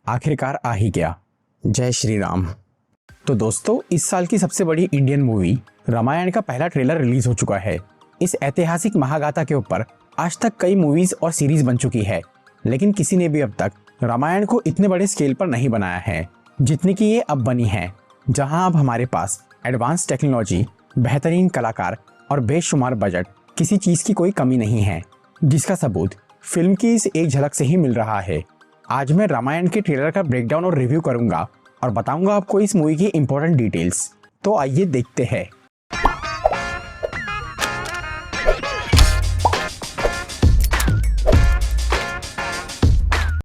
आखिरकार आ ही गया। जय श्री राम। तो दोस्तों, इस साल की सबसे बड़ी इंडियन मूवी रामायण का पहला ट्रेलर रिलीज हो चुका है। इस ऐतिहासिक महागाथा के ऊपर आज तक कई मूवीज और सीरीज बन चुकी है, लेकिन किसी ने भी अब तक रामायण को इतने बड़े स्केल पर नहीं बनाया है जितनी कि ये अब बनी है, जहां अब हमारे पास एडवांस टेक्नोलॉजी, बेहतरीन कलाकार और बेशुमार बजट, किसी चीज की कोई कमी नहीं है, जिसका सबूत फिल्म की इस एक झलक से ही मिल रहा है। आज मैं रामायण के ट्रेलर का ब्रेकडाउन और रिव्यू करूंगा और बताऊंगा आपको इस मूवी की इंपॉर्टेंट डिटेल्स। तो आइए देखते हैं।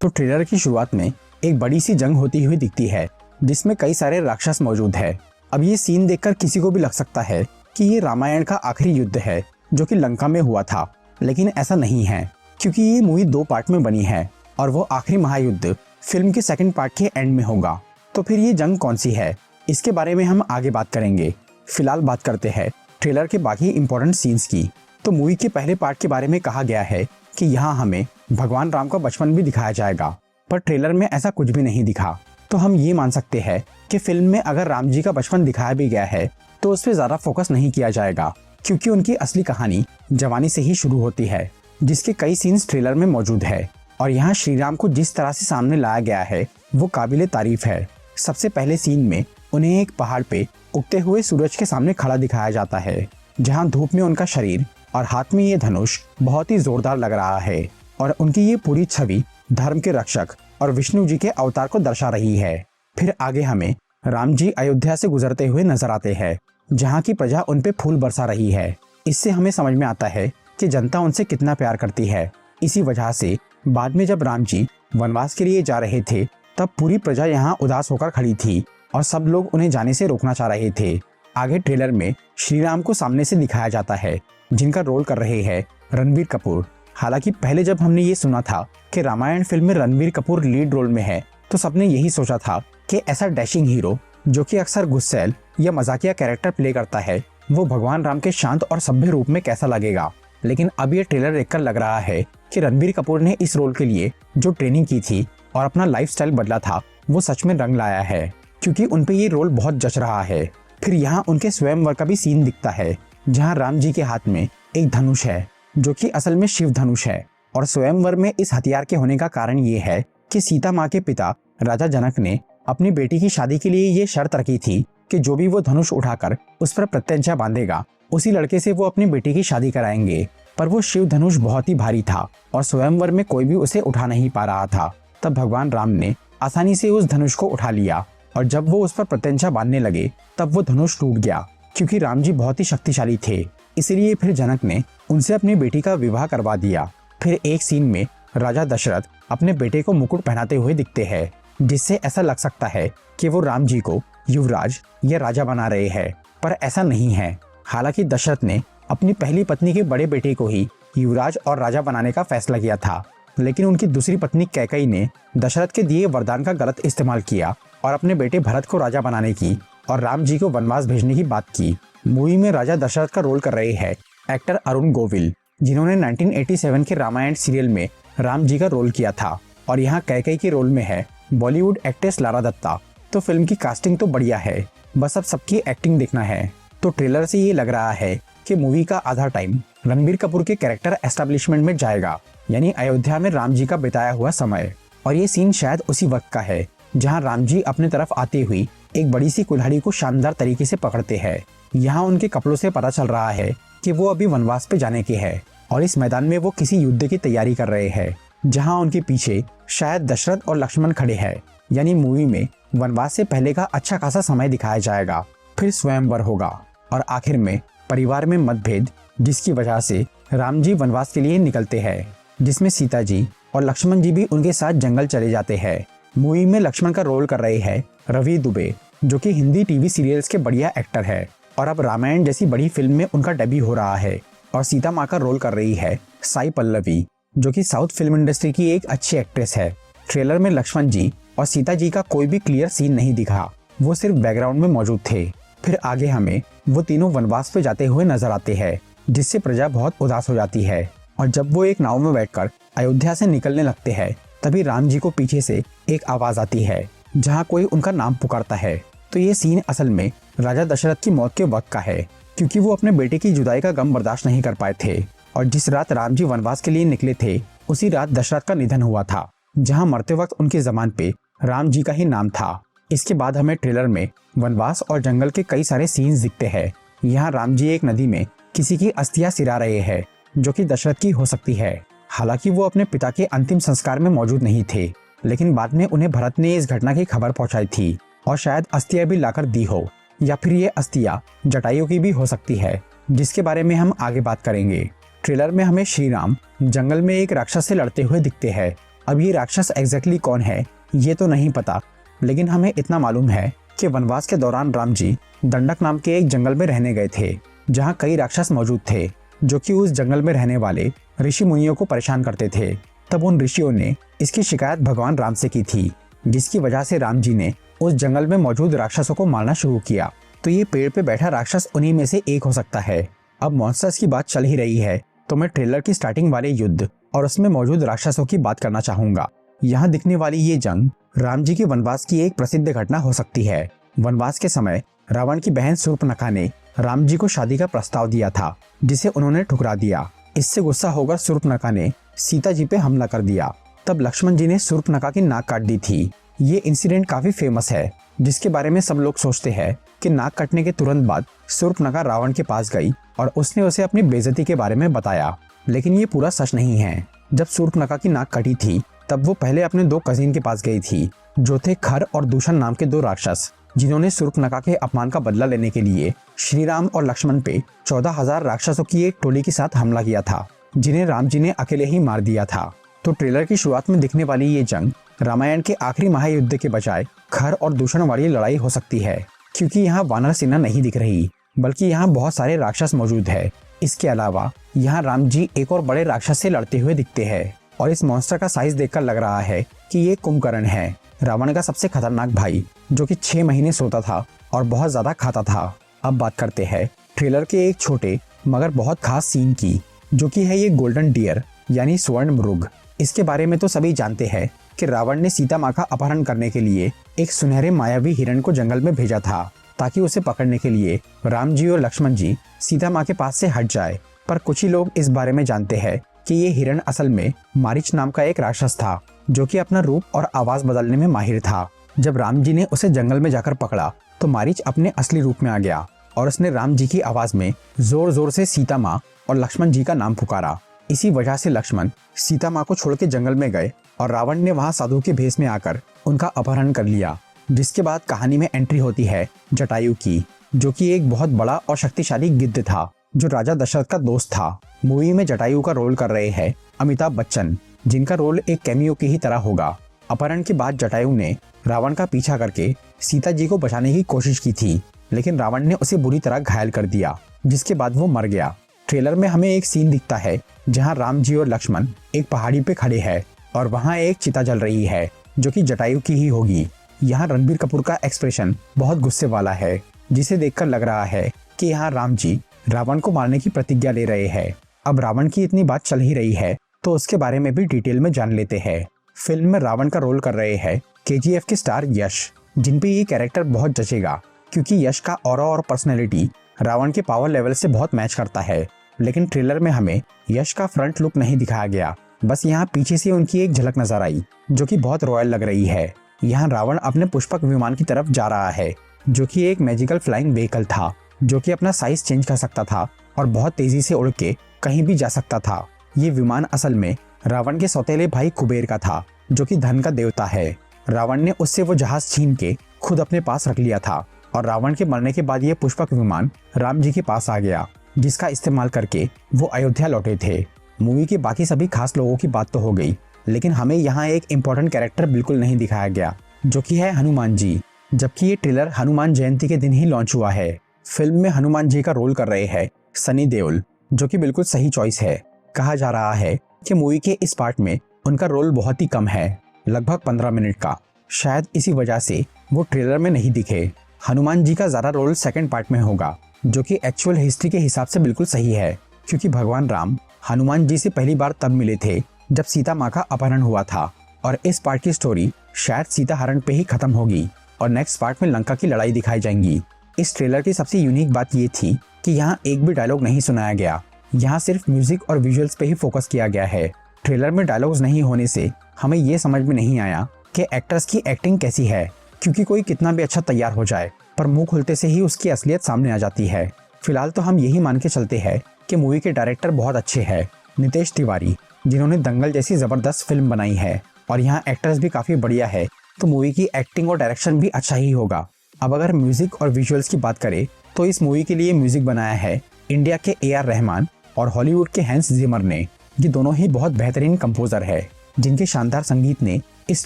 तो ट्रेलर की शुरुआत में एक बड़ी सी जंग होती हुई दिखती है, जिसमें कई सारे राक्षस मौजूद है। अब ये सीन देखकर किसी को भी लग सकता है कि ये रामायण का आखिरी युद्ध है जो कि लंका में हुआ था, लेकिन ऐसा नहीं है, क्योंकि ये मूवी 2 पार्ट में बनी है और वो आखिरी महायुद्ध फिल्म के सेकंड पार्ट के एंड में होगा। तो फिर ये जंग कौन सी है, इसके बारे में हम आगे बात करेंगे। फिलहाल बात करते हैं ट्रेलर के बाकी इंपॉर्टेंट सीन्स की। तो मूवी के पहले पार्ट के बारे में कहा गया है कि यहाँ हमें भगवान राम का बचपन भी दिखाया जाएगा, पर ट्रेलर में ऐसा कुछ भी नहीं दिखा। तो हम ये मान सकते हैं कि फिल्म में अगर राम जी का बचपन दिखाया भी गया है तो उस पर ज्यादा फोकस नहीं किया जाएगा, क्योंकि उनकी असली कहानी जवानी से ही शुरू होती है, जिसके कई सीन्स ट्रेलर में मौजूद है। और यहाँ श्री राम को जिस तरह से सामने लाया गया है वो काबिले तारीफ है। सबसे पहले सीन में उन्हें एक पहाड़ पे उगते हुए सूरज के सामने खड़ा दिखाया जाता है, जहाँ धूप में उनका शरीर और हाथ में ये धनुष बहुत ही जोरदार लग रहा है, और उनकी ये पूरी छवि धर्म के रक्षक और विष्णु जी के अवतार को दर्शा रही है। फिर आगे हमें राम जी अयोध्या से गुजरते हुए नजर आते हैं, जहाँ की प्रजा उन पे फूल बरसा रही है। इससे हमें समझ में आता है कि जनता उनसे कितना प्यार करती है। इसी वजह से बाद में जब राम जी वनवास के लिए जा रहे थे तब पूरी प्रजा यहाँ उदास होकर खड़ी थी और सब लोग उन्हें जाने से रोकना चाह रहे थे। आगे ट्रेलर में श्री राम को सामने से दिखाया जाता है, जिनका रोल कर रहे हैं रणबीर कपूर। हालांकि पहले जब हमने ये सुना था कि रामायण फिल्म में रणबीर कपूर लीड रोल में है तो सबने यही सोचा था कि ऐसा डैशिंग हीरो जो कि अक्सर गुस्सैल या मजाकिया कैरेक्टर प्ले करता है, वो भगवान राम के शांत और सभ्य रूप में कैसा लगेगा। लेकिन अब ये ट्रेलर देखकर लग रहा है कि रणबीर कपूर ने इस रोल के लिए जो ट्रेनिंग की थी और अपना लाइफस्टाइल बदला था वो सच में रंग लाया है, क्योंकि उन पे ये रोल बहुत जच रहा है। फिर यहाँ उनके स्वयंवर का भी सीन दिखता है, जहाँ राम जी के हाथ में एक धनुष है जो कि असल में शिव धनुष है। और स्वयंवर में इस हथियार के होने का कारण ये है कि सीता माँ के पिता राजा जनक ने अपनी बेटी की शादी के लिए ये शर्त रखी थी कि जो भी वो धनुष उठाकर उस पर प्रत्यंचा बांधेगा उसी लड़के से वो अपनी बेटी की शादी कराएंगे। पर वो शिव धनुष बहुत ही भारी था और स्वयंवर में कोई भी उसे उठा नहीं पा रहा था। तब भगवान राम ने आसानी से उस धनुष को उठा लिया और जब वो उस पर प्रत्यंचा बांधने लगे तब वो धनुष टूट गया, क्योंकि राम जी बहुत ही शक्तिशाली थे। इसलिए फिर जनक ने उनसे अपनी बेटी का विवाह करवा दिया। फिर एक सीन में राजा दशरथ अपने बेटे को मुकुट पहनाते हुए दिखते हैं, जिससे ऐसा लग सकता है कि वो राम जी को युवराज या राजा बना रहे हैं, पर ऐसा नहीं है। हालांकि दशरथ ने अपनी पहली पत्नी के बड़े बेटे को ही युवराज और राजा बनाने का फैसला किया था, लेकिन उनकी दूसरी पत्नी कैकेयी ने दशरथ के दिए वरदान का गलत इस्तेमाल किया और अपने बेटे भरत को राजा बनाने की और राम जी को वनवास भेजने की बात की। मूवी में राजा दशरथ का रोल कर रहे हैं एक्टर अरुण गोविल, जिन्होंने 1987 के रामायण सीरियल में राम जी का रोल किया था, और यहाँ कैकेयी के रोल में है बॉलीवुड एक्ट्रेस लारा दत्ता। तो फिल्म की कास्टिंग तो बढ़िया है, बस अब सबकी एक्टिंग देखना है। तो ट्रेलर से ये लग रहा है कि मूवी का आधा टाइम रणबीर कपूर के कैरेक्टर एस्टेब्लिशमेंट में जाएगा, यानी अयोध्या में राम जी का बिताया हुआ समय। और ये सीन शायद उसी वक्त का है जहाँ राम जी अपने तरफ आती हुई एक बड़ी सी कुल्हाड़ी को शानदार तरीके से पकड़ते हैं। यहाँ उनके कपड़ों से पता चल रहा है कि वो अभी वनवास पे जाने के हैं और इस मैदान में वो किसी युद्ध की तैयारी कर रहे हैं, जहाँ उनके पीछे शायद दशरथ और लक्ष्मण खड़े हैं। यानी मूवी में वनवास से पहले का अच्छा खासा समय दिखाया जाएगा। फिर स्वयंवर होगा और आखिर में परिवार में मतभेद, जिसकी वजह से राम जी वनवास के लिए निकलते हैं, जिसमें सीता जी और लक्ष्मण जी भी उनके साथ जंगल चले जाते हैं। मूवी में लक्ष्मण का रोल कर रहे हैं रवि दुबे, जो कि हिंदी टीवी सीरियल्स के बढ़िया एक्टर है और अब रामायण जैसी बड़ी फिल्म में उनका डेब्यू हो रहा है। और सीता माँ का रोल कर रही है साई पल्लवी, जो कि साउथ फिल्म इंडस्ट्री की एक अच्छी एक्ट्रेस है। ट्रेलर में लक्ष्मण जी और सीता जी का कोई भी क्लियर सीन नहीं दिखा, वो सिर्फ बैकग्राउंड में मौजूद थे। फिर आगे हमें वो तीनों वनवास पे जाते हुए नजर आते हैं, जिससे प्रजा बहुत उदास हो जाती है। और जब वो एक नाव में बैठकर अयोध्या से निकलने लगते हैं तभी राम जी को पीछे से एक आवाज आती है जहाँ कोई उनका नाम पुकारता है। तो ये सीन असल में राजा दशरथ की मौत के वक्त का है, क्योंकि वो अपने बेटे की जुदाई का गम बर्दाश्त नहीं कर पाए थे और जिस रात राम जी वनवास के लिए निकले थे उसी रात दशरथ का निधन हुआ था, जहाँ मरते वक्त उनके जबान पे राम जी का ही नाम था। इसके बाद हमें ट्रेलर में वनवास और जंगल के कई सारे सीन्स दिखते हैं। यहाँ राम जी एक नदी में किसी की अस्थियां सिरा रहे हैं जो कि दशरथ की हो सकती है। हालांकि वो अपने पिता के अंतिम संस्कार में मौजूद नहीं थे, लेकिन बाद में उन्हें भरत ने इस घटना की खबर पहुंचाई थी और शायद अस्थियां भी लाकर दी हो, या फिर ये अस्थियां जटायु की भी हो सकती है, जिसके बारे में हम आगे बात करेंगे। ट्रेलर में हमें श्री राम जंगल में एक राक्षस से लड़ते हुए दिखते हैं। अब ये राक्षस एग्जैक्टली कौन है ये तो नहीं पता, लेकिन हमें इतना मालूम है कि वनवास के दौरान राम जी दंडक नाम के एक जंगल में रहने गए थे, जहाँ कई राक्षस मौजूद थे जो कि उस जंगल में रहने वाले ऋषि मुनियों को परेशान करते थे। तब उन ऋषियों ने इसकी शिकायत भगवान राम से की थी, जिसकी वजह से राम जी ने उस जंगल में मौजूद राक्षसों को मारना शुरू किया। तो ये पेड़ पे बैठा राक्षस उन्हीं में से एक हो सकता है। अब मॉन्स्टर्स की बात चल ही रही है तो मैं ट्रेलर की स्टार्टिंग वाले युद्ध और उसमें मौजूद राक्षसों की बात करना चाहूंगा। यहाँ दिखने वाली ये जंग राम जी के वनवास की एक प्रसिद्ध घटना हो सकती है। वनवास के समय रावण की बहन शूर्पणखा ने राम जी को शादी का प्रस्ताव दिया था, जिसे उन्होंने ठुकरा दिया। इससे गुस्सा होकर शूर्पणखा ने सीता जी पे हमला कर दिया। तब लक्ष्मण जी ने शूर्पणखा की नाक काट दी थी। ये इंसिडेंट काफी फेमस है, जिसके बारे में सब लोग सोचते हैं कि नाक कटने के तुरंत बाद शूर्पणखा रावण के पास गई और उसने उसे अपनी बेइज्जती के बारे में बताया, लेकिन ये पूरा सच नहीं है। जब शूर्पणखा की नाक कटी थी तब वो पहले अपने 2 कजिन के पास गई थी, जो थे खर और दूषण नाम के 2 राक्षस, जिन्होंने शूर्पणखा के अपमान का बदला लेने के लिए श्री राम और लक्ष्मण पे 14,000 राक्षसों की एक टोली के साथ हमला किया था, जिन्हें राम जी ने अकेले ही मार दिया था। तो ट्रेलर की शुरुआत में दिखने वाली ये जंग रामायण के आखिरी महायुद्ध के बजाय खर और दूषण वाली लड़ाई हो सकती है, क्योंकि यहाँ वानर सेना नहीं दिख रही, बल्कि यहाँ बहुत सारे राक्षस मौजूद है। इसके अलावा यहाँ राम जी एक और बड़े राक्षस से लड़ते हुए दिखते हैं और इस मॉन्स्टर का साइज देखकर लग रहा है कि ये कुंभकर्ण है, रावण का सबसे खतरनाक भाई, जो कि 6 महीने सोता था और बहुत ज्यादा खाता था। अब बात करते हैं ट्रेलर के एक छोटे मगर बहुत खास सीन की, जो कि है ये गोल्डन डियर यानी स्वर्ण मृग। इसके बारे में तो सभी जानते हैं कि रावण ने सीता माँ का अपहरण करने के लिए एक सुनहरे मायावी हिरण को जंगल में भेजा था, ताकि उसे पकड़ने के लिए राम जी और लक्ष्मण जी सीता माँ के पास से हट जाए। पर कुछ ही लोग इस बारे में जानते हैं कि ये हिरण असल में मारीच नाम का एक राक्षस था, जो कि अपना रूप और आवाज बदलने में माहिर था। जब राम जी ने उसे जंगल में जाकर पकड़ा तो मारीच अपने असली रूप में आ गया और उसने राम जी की आवाज में जोर जोर से सीता माँ और लक्ष्मण जी का नाम पुकारा। इसी वजह से लक्ष्मण सीता माँ को छोड़ के जंगल में गए और रावण ने वहाँ साधु के भेष में आकर उनका अपहरण कर लिया। जिसके बाद कहानी में एंट्री होती है जटायु की, जो कि एक बहुत बड़ा और शक्तिशाली गिद्ध था, जो राजा दशरथ का दोस्त था। मूवी में जटायु का रोल कर रहे हैं अमिताभ बच्चन, जिनका रोल एक कैमियो की ही तरह होगा। अपहरण के बाद जटायु ने रावण का पीछा करके सीता जी को बचाने की कोशिश की थी, लेकिन रावण ने उसे बुरी तरह घायल कर दिया, जिसके बाद वो मर गया। ट्रेलर में हमें एक सीन दिखता है जहां राम जी और लक्ष्मण एक पहाड़ी पे खड़े हैं और वहां एक चिता जल रही है, जो कि जटायु की ही होगी। यहाँ रणबीर कपूर का एक्सप्रेशन बहुत गुस्से वाला है, जिसे देखकर लग रहा है कि यहाँ राम जी रावण को मारने की प्रतिज्ञा ले रहे हैं। अब रावण की इतनी बात चल ही रही है तो उसके बारे में भी डिटेल में जान लेते हैं। फिल्म में रावण का रोल कर रहे हैं KGF के स्टार यश, जिन पे ये कैरेक्टर बहुत जचेगा, क्योंकि यश का ऑरा और पर्सनैलिटी रावण के पावर लेवल से बहुत मैच करता है। लेकिन ट्रेलर में हमें यश का फ्रंट लुक नहीं दिखाया गया, बस यहाँ पीछे से उनकी एक झलक नजर आई, जो कि बहुत रॉयल लग रही है। यहाँ रावण अपने पुष्पक विमान की तरफ जा रहा है, जो कि एक मैजिकल फ्लाइंग व्हीकल था, जो कि अपना साइज चेंज कर सकता था और बहुत तेजी से उड़ के कहीं भी जा सकता था। ये विमान असल में रावण के सौतेले भाई कुबेर का था, जो कि धन का देवता है। रावण ने उससे वो जहाज छीन के खुद अपने पास रख लिया था और रावण के मरने के बाद ये पुष्पक विमान राम जी के पास आ गया, जिसका इस्तेमाल करके वो अयोध्या लौटे थे। मूवी के बाकी सभी खास लोगों की बात तो हो गई, लेकिन हमें यहाँ एक इम्पोर्टेंट कैरेक्टर बिल्कुल नहीं दिखाया गया, जो कि है हनुमान जी, जबकि ये ट्रेलर हनुमान जयंती के दिन ही लॉन्च हुआ है। फिल्म में हनुमान जी का रोल कर रहे हैं सनी देओल, जो कि बिल्कुल सही चॉइस है। कहा जा रहा है कि मूवी के इस पार्ट में उनका रोल बहुत ही कम है, लगभग 15 मिनट का। शायद इसी वजह से वो ट्रेलर में नहीं दिखे। हनुमान जी का ज़्यादा रोल सेकंड पार्ट में होगा, जो कि एक्चुअल हिस्ट्री के हिसाब से बिल्कुल सही है, क्योंकि भगवान राम हनुमान जी से पहली बार तब मिले थे जब सीता माँ का अपहरण हुआ था और इस पार्ट की स्टोरी शायद सीता हरण पे ही खत्म होगी और नेक्स्ट पार्ट में लंका की लड़ाई दिखाई जाएंगी। इस ट्रेलर की सबसे यूनिक बात ये थी कि यहाँ एक भी डायलॉग नहीं सुनाया गया। यहाँ सिर्फ म्यूजिक और विजुअल्स पे ही फोकस किया गया है। ट्रेलर में डायलॉग्स नहीं होने से हमें ये समझ में नहीं आया कि एक्टर्स की एक्टिंग कैसी है, क्योंकि कोई कितना भी अच्छा तैयार हो जाए पर मुंह खुलते से ही उसकी असलियत सामने आ जाती है। फिलहाल तो हम यही मान के चलते हैं कि मूवी के डायरेक्टर बहुत अच्छे हैं, नितेश तिवारी, जिन्होंने दंगल जैसी जबरदस्त फिल्म बनाई है और यहाँ एक्टर्स भी काफी बढ़िया है, तो मूवी की एक्टिंग और डायरेक्शन भी अच्छा ही होगा। अब अगर म्यूजिक और विजुअल्स की बात करें तो इस मूवी के लिए म्यूजिक बनाया है इंडिया के AR रहमान और हॉलीवुड के हैंस जिमर ने। ये दोनों ही बहुत बेहतरीन कंपोजर है जिनके शानदार संगीत ने इस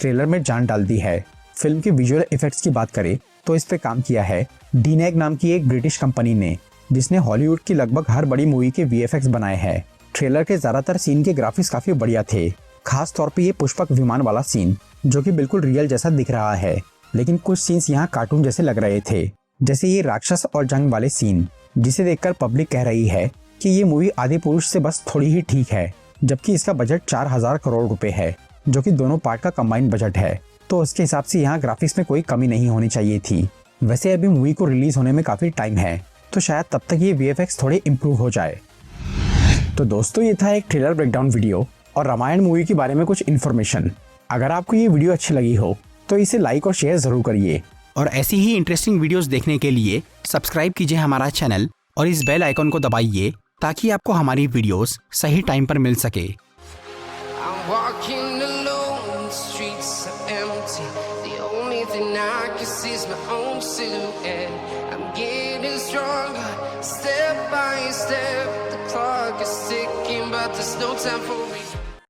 ट्रेलर में जान डाल दी है। फिल्म के विजुअल इफेक्ट्स की बात करें तो इस पे काम किया है डीनेग नाम की एक ब्रिटिश कंपनी ने, जिसने हॉलीवुड की लगभग हर बड़ी मूवी के VFX बनाए हैं। ट्रेलर के ज्यादातर सीन के ग्राफिक्स काफी बढ़िया थे, खास तौर पे ये पुष्पक विमान वाला सीन जो कि बिल्कुल रियल जैसा दिख रहा है, लेकिन कुछ सीन्स यहाँ कार्टून जैसे लग रहे थे, जैसे ये राक्षस और जंग वाले सीन, जिसे देखकर पब्लिक कह रही है कि ये मूवी आदि पुरुष से बस थोड़ी ही ठीक है, जबकि इसका बजट 4000 करोड़ रुपए है, जो कि दोनों पार्ट का कंबाइंड बजट है। तो उसके हिसाब से यहाँ ग्राफिक्स में कोई कमी नहीं होनी चाहिए थी। वैसे अभी मूवी को रिलीज होने में काफी टाइम है, तो शायद तब तक ये VFX थोड़े इम्प्रूव हो जाए। तो दोस्तों, ये था एक ट्रेलर ब्रेकडाउन वीडियो और रामायण मूवी के बारे में कुछ इन्फॉर्मेशन। अगर आपको ये वीडियो अच्छी लगी हो तो इसे लाइक और शेयर जरूर करिए और ऐसी ही इंटरेस्टिंग वीडियोस देखने के लिए सब्सक्राइब कीजिए हमारा चैनल और इस बेल आइकन को दबाइए ताकि आपको हमारी वीडियोस सही टाइम पर मिल सके। I'm walking alone, the streets are empty. The only thing I can see is my own silhouette. I'm getting stronger, step by step. The clock is ticking, but there's no time for me.